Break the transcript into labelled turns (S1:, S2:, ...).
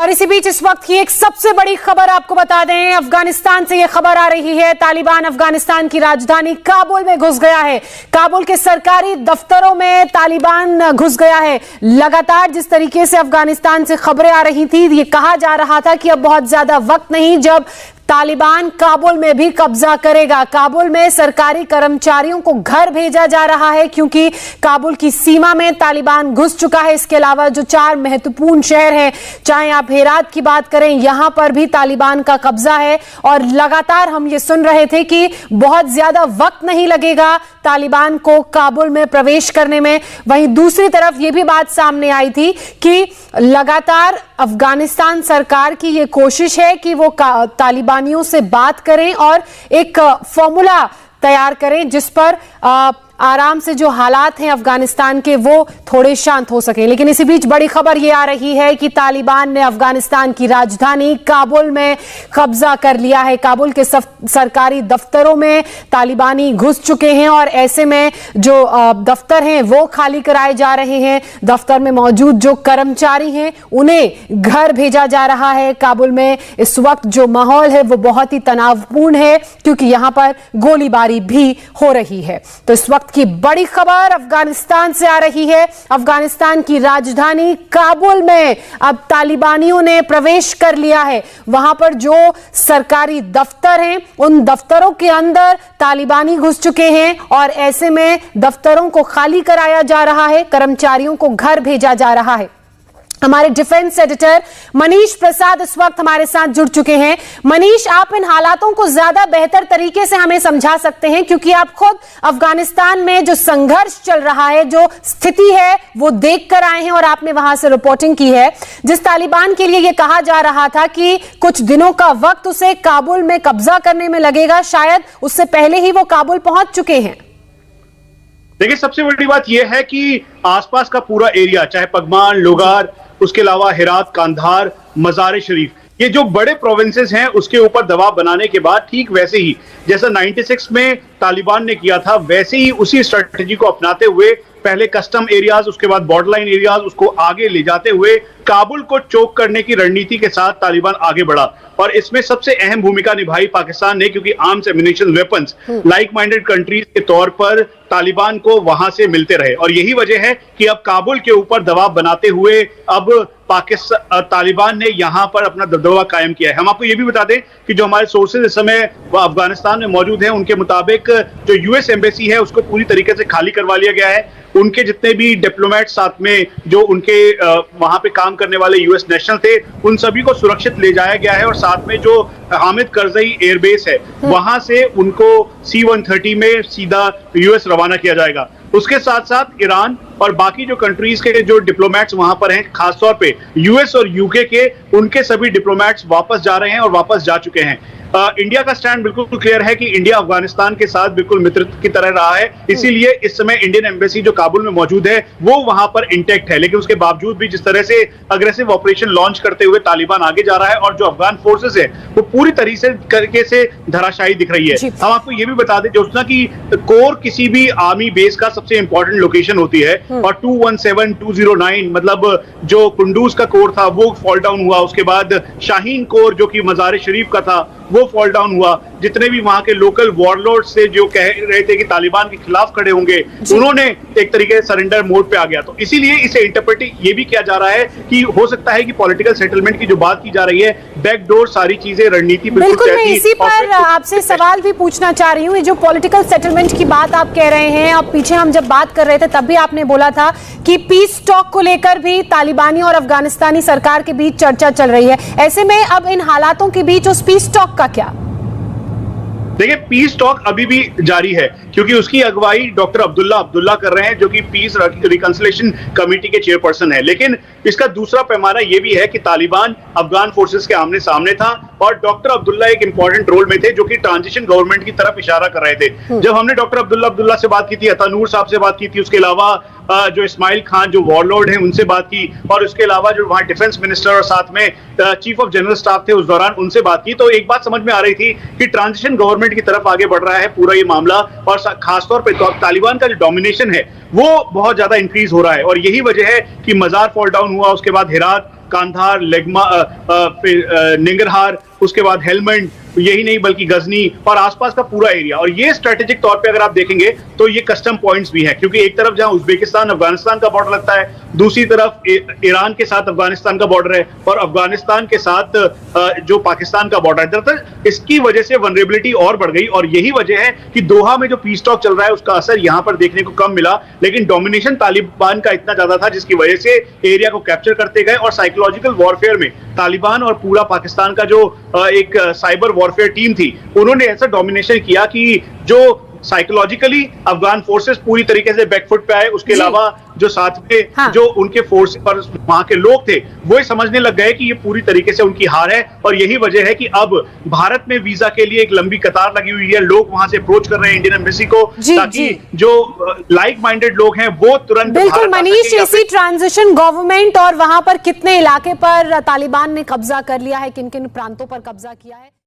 S1: और इसी बीच इस वक्त की एक सबसे बड़ी खबर आपको बता दें, अफगानिस्तान से यह खबर आ रही है, तालिबान अफगानिस्तान की राजधानी काबुल में घुस गया है। काबुल के सरकारी दफ्तरों में तालिबान घुस गया है। लगातार जिस तरीके से अफगानिस्तान से खबरें आ रही थी, ये कहा जा रहा था कि अब बहुत ज्यादा वक्त नहीं जब तालिबान काबुल में भी कब्जा करेगा। काबुल में सरकारी कर्मचारियों को घर भेजा जा रहा है क्योंकि काबुल की सीमा में तालिबान घुस चुका है। इसके अलावा जो 4 महत्वपूर्ण शहर हैं, चाहे आप हेरात की बात करें, यहां पर भी तालिबान का कब्जा है। और लगातार हम ये सुन रहे थे कि बहुत ज्यादा वक्त नहीं लगेगा तालिबान को काबुल में प्रवेश करने में। वहीं दूसरी तरफ यह भी बात सामने आई थी कि लगातार अफगानिस्तान सरकार की यह कोशिश है कि वो तालिबानियों से बात करें और एक फॉर्मूला तैयार करें जिस पर आराम से जो हालात हैं अफगानिस्तान के वो थोड़े शांत हो सके। लेकिन इसी बीच बड़ी खबर ये आ रही है कि तालिबान ने अफगानिस्तान की राजधानी काबुल में कब्जा कर लिया है। काबुल के सरकारी दफ्तरों में तालिबानी घुस चुके हैं और ऐसे में जो दफ्तर हैं वो खाली कराए जा रहे हैं। दफ्तर में मौजूद जो कर्मचारी हैं उन्हें घर भेजा जा रहा है। काबुल में इस वक्त जो माहौल है वो बहुत ही तनावपूर्ण है क्योंकि यहां पर गोलीबारी भी हो रही है। तो इस वक्त की बड़ी खबर अफगानिस्तान से आ रही है। अफगानिस्तान की राजधानी काबुल में अब तालिबानियों ने प्रवेश कर लिया है। वहां पर जो सरकारी दफ्तर हैं उन दफ्तरों के अंदर तालिबानी घुस चुके हैं और ऐसे में दफ्तरों को खाली कराया जा रहा है, कर्मचारियों को घर भेजा जा रहा है। हमारे डिफेंस एडिटर मनीष प्रसाद इस वक्त हमारे साथ जुड़ चुके हैं। मनीष, आप इन हालातों को ज्यादा बेहतर तरीके से हमें समझा सकते हैं क्योंकि आप खुद अफगानिस्तान में जो संघर्ष चल रहा है, जो स्थिति है वो देख कर आए हैं और आपने वहां से रिपोर्टिंग की है। जिस तालिबान के लिए यह कहा जा रहा था कि कुछ दिनों का वक्त उसे काबुल में कब्जा करने में लगेगा, शायद उससे पहले ही वो काबुल पहुंच चुके हैं।
S2: देखिए, सबसे बड़ी बात यह है कि आसपास का पूरा एरिया, चाहे पगमान, लोगार, उसके अलावा हेरात, कांधार, मजार शरीफ, ये जो बड़े प्रोविंसेस हैं उसके ऊपर दबाव बनाने के बाद ठीक वैसे ही जैसा 96 में तालिबान ने किया था, वैसे ही उसी स्ट्रेटजी को अपनाते हुए पहले कस्टम एरियाज, उसके बाद बॉर्डर लाइन एरियाज, उसको आगे ले जाते हुए काबुल को चोक करने की रणनीति के साथ तालिबान आगे बढ़ा। और इसमें सबसे अहम भूमिका निभाई पाकिस्तान ने क्योंकि arms, ammunition, weapons like minded countries के तौर पर तालिबान को वहां से मिलते रहे। और यही वजह है कि अब काबुल के ऊपर दबाव बनाते हुए अब तालिबान ने यहां पर अपना दबदबा कायम किया है। हम आपको यह भी बता दें कि जो हमारे सोर्सेज इस समय अफगानिस्तान में मौजूद हैं, उनके मुताबिक जो यूएस एम्बेसी है उसको पूरी तरीके से खाली करवा लिया गया है। उनके जितने भी डिप्लोमेट साथ में जो उनके वहां पे काम करने वाले यूएस नेशनल थे, उन सभी को सुरक्षित ले जाया गया है। और साथ में जो हामिद करजई एयरबेस है वहां से उनको C-130 में सीधा यूएस रवाना किया जाएगा। उसके साथ साथ ईरान और बाकी जो कंट्रीज के जो डिप्लोमेट्स वहां पर हैं, खासतौर पे यूएस और यूके के, उनके सभी डिप्लोमेट्स वापस जा रहे हैं और वापस जा चुके हैं। इंडिया का स्टैंड बिल्कुल क्लियर है कि इंडिया अफगानिस्तान के साथ बिल्कुल मित्र की तरह रहा है, इसीलिए इस समय इंडियन एम्बेसी जो काबुल में मौजूद है वो वहां पर इंटैक्ट है। लेकिन उसके बावजूद भी जिस तरह से अग्रेसिव ऑपरेशन लॉन्च करते हुए तालिबान आगे जा रहा है और जो अफगान फोर्सेस है वो पूरी तरीके से धराशायी दिख रही है। हम आपको ये भी बता दें ज्योत्सना की कोर किसी भी आर्मी बेस का सबसे इंपॉर्टेंट लोकेशन होती है और 217, 209 मतलब जो कुंडूज का कोर था वो फॉल डाउन हुआ। उसके बाद शाहीन कोर जो कि मजार शरीफ का था वो फॉल डाउन हुआ। जितने भी वहां के लोकल वॉरलॉर्ड से जो कह रहे थे कि तालिबान के खिलाफ खड़े होंगे, उन्होंने एक तरीके से सरेंडर मोड पे आ गया। तो इसीलिए इसे इंटरप्रेट ये भी किया जा रहा है कि हो सकता है कि पॉलिटिकल सेटलमेंट की जो बात की जा रही है, बैकडोर सारी चीजें, रणनीति
S1: बिल्कुल। मैं इसी पर आपसे सवाल भी पूछना चाह रही हूँ। ये जो पॉलिटिकल सेटलमेंट की बात आप कह रहे हैं, अब पीछे हम जब बात कर रहे थे तब भी आपने बोला था कि पीस टॉक को लेकर भी तालिबानी और अफगानिस्तानी सरकार के बीच चर्चा चल रही है। ऐसे में अब इन हालातों के बीच उस पीस टॉक का क्या?
S2: देखिए, पीस टॉक अभी भी जारी है क्योंकि उसकी अगुवाई डॉक्टर अब्दुल्ला कर रहे हैं जो कि पीस रिकंसिलिएशन कमेटी के चेयरपर्सन है। लेकिन इसका दूसरा पैमाना यह भी है कि तालिबान अफगान फोर्सेस के आमने सामने था और डॉक्टर अब्दुल्ला एक इंपॉर्टेंट रोल में थे जो कि ट्रांजिशन गवर्नमेंट की तरफ इशारा कर रहे थे। जब हमने डॉक्टर अब्दुल्ला से बात की थी, अतानूर साहब से बात की थी, उसके अलावा जो इस्माइल खान जो वॉरलॉर्ड हैं उनसे बात की, और उसके अलावा जो वहां डिफेंस मिनिस्टर और साथ में चीफ ऑफ जनरल स्टाफ थे उस दौरान उनसे बात की, तो एक बात समझ में आ रही थी कि ट्रांजिशन गवर्नमेंट की तरफ आगे बढ़ रहा है पूरा ये मामला। और खासतौर पर तालिबान का जो डोमिनेशन है वो बहुत ज्यादा इंक्रीज हो रहा है और यही वजह है कि मजार फॉल डाउन हुआ, उसके बाद हेरात, कांधार, लेगमा, फिर निंगरहार, उसके बाद हेलमंड, यही नहीं बल्कि गजनी और आसपास का पूरा एरिया। और ये स्ट्रेटेजिक तौर पे अगर आप देखेंगे तो ये कस्टम पॉइंट्स भी है, क्योंकि एक तरफ जहां उज्बेकिस्तान अफगानिस्तान का बॉर्डर लगता है, दूसरी तरफ ईरान के साथ अफगानिस्तान का बॉर्डर है और अफगानिस्तान के साथ जो पाकिस्तान का बॉर्डर है। दरअसल इसकी वजह से वनरेबिलिटी और बढ़ गई और यही वजह है कि दोहा में जो पीस टॉक चल रहा है उसका असर यहां पर देखने को कम मिला, लेकिन डोमिनेशन तालिबान का इतना ज्यादा था जिसकी वजह से एरिया को कैप्चर करते गए। और साइकोलॉजिकल वॉरफेयर में तालिबान और पूरा पाकिस्तान का जो एक साइबर वॉरफेयर टीम थी, उन्होंने ऐसा डोमिनेशन किया कि जो साइकोलॉजिकली अफगान फोर्सेस पूरी तरीके से बैकफुट पे आए। उसके अलावा जो साथ में जो उनके फोर्स पर वहां के लोग थे वो ये समझने लग गए कि ये पूरी तरीके से उनकी हार है। और यही वजह है कि अब भारत में वीजा के लिए एक लंबी कतार लगी हुई है, लोग वहां से अप्रोच कर रहे हैं इंडियन एम्बेसी को, ताकि जो लाइक माइंडेड लोग हैं वो तुरंत।
S1: बिल्कुल मनीष, इसी ट्रांजिशन गवर्नमेंट और वहां पर कितने इलाके पर तालिबान ने कब्जा कर लिया है, किन किन प्रांतों पर कब्जा किया है?